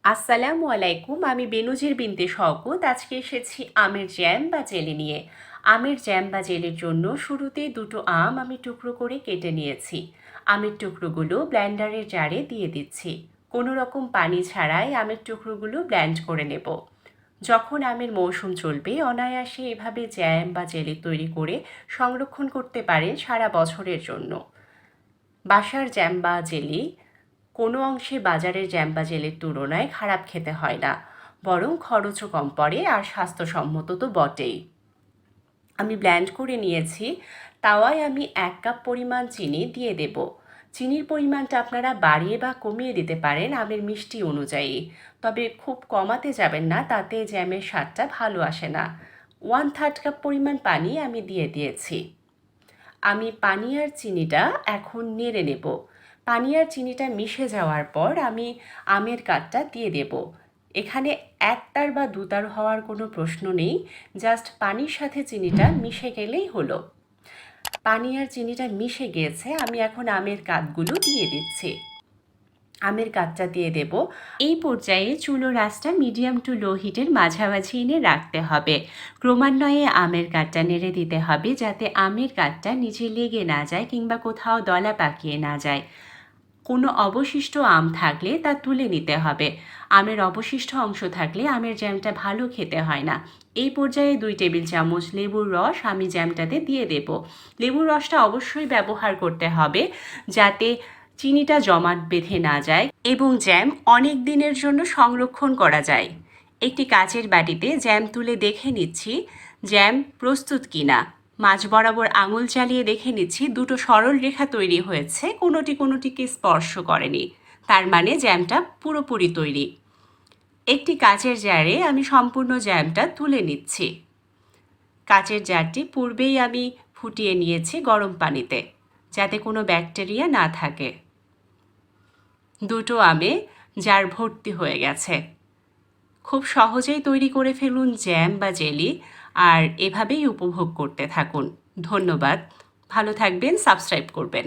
আসসালামু আলাইকুম। আমি বেনজির বিনতে শওকত। আজকে এসেছি আমের জ্যাম বা জেলি নিয়ে। আমের জ্যাম বা জেলির জন্য শুরুতেই দুটো আম আমি টুকরো করে কেটে নিয়েছি। আমের টুকরোগুলো ব্লেন্ডারের জারে দিয়ে দিচ্ছি। কোনো রকম পানি ছাড়াই আমের টুকরোগুলো ব্লেন্ড করে নেব। যখন আমের মৌসুম চলবে অনায়াসে এভাবে জ্যাম বা জেলি তৈরি করে সংরক্ষণ করতে পারেন সারা বছরের জন্য। বাসার জ্যাম বা জেলি কোনো অংশে বাজারের জ্যাম বা জেলের তুলনায় খারাপ খেতে হয় না, বরং খরচও কম পড়ে আর স্বাস্থ্যসম্মত তো বটেই। আমি ব্লেন্ড করে নিয়েছি। তাওয়ায় আমি 1 কাপ পরিমাণ চিনি দিয়ে দেব। চিনির পরিমাণটা আপনারা বাড়িয়ে বা কমিয়ে দিতে পারেন আমের মিষ্টি অনুযায়ী, তবে খুব কমাতে যাবেন না, তাতে জ্যামের স্বাদটা ভালো আসে না। 1/3 কাপ পরিমাণ পানি আমি দিয়ে দিয়েছি। আমি পানি আর চিনিটা এখন নেড়ে নেব। পানি আর চিনিটা মিশে যাওয়ার পর আমি আমের কাঠটা দিয়ে দেব। এখানে একতার বা দুতার হওয়ার কোনো প্রশ্ন নেই, জাস্ট পানির সাথে চিনিটা মিশে গেলেই হলো। পানি আর চিনিটা মিশে গিয়েছে, আমি এখন আমের কাঠগুলো দিয়ে দিচ্ছি। আমের কাঠটা দিয়ে দেব। এই পর্যায়ে চুলোর আঁচটা মিডিয়াম টু লো হিটের মাঝামাঝি এনে রাখতে হবে। ক্রমান্বয়ে আমের কাঠটা নেড়ে দিতে হবে যাতে আমের কাঠটা নিচে লেগে না যায় কিংবা কোথাও দলা পাকিয়ে না যায়। কোনো অবশিষ্ট আম থাকলে তা তুলে নিতে হবে। আমের অবশিষ্ট অংশ থাকলে আমের জ্যামটা ভালো খেতে হয় না। এই পর্যায়ে 2 টেবিল চামচ লেবুর রস আমি জ্যামটাতে দিয়ে দেব। লেবুর রসটা অবশ্যই ব্যবহার করতে হবে যাতে চিনিটা জমাট বেঁধে না যায় এবং জ্যাম অনেক দিনের জন্য সংরক্ষণ করা যায়। একটি কাচের বাটিতে জ্যাম তুলে দেখে নিচ্ছি জ্যাম প্রস্তুত কিনা। মাঝ বরাবর আঙুল চালিয়ে দেখে নিচ্ছি দুটো সরল রেখা তৈরি হয়েছে, কোনোটিকে স্পর্শ করেনি, তার মানে জ্যামটা পুরোপুরি তৈরি। একটি কাচের জারে আমি সম্পূর্ণ জ্যামটা তুলে নিচ্ছি। কাচের জারটি পূর্বেই আমি ফুটিয়ে নিয়েছি গরম পানিতে, যাতে কোনো ব্যাকটেরিয়া না থাকে। দুটো আমে জার ভর্তি হয়ে গেছে। খুব সহজেই তৈরি করে ফেলুন জ্যাম বা জেলি, আর এভাবেই উপভোগ করতে থাকুন। ধন্যবাদ। ভালো থাকবেন, সাবস্ক্রাইব করবেন।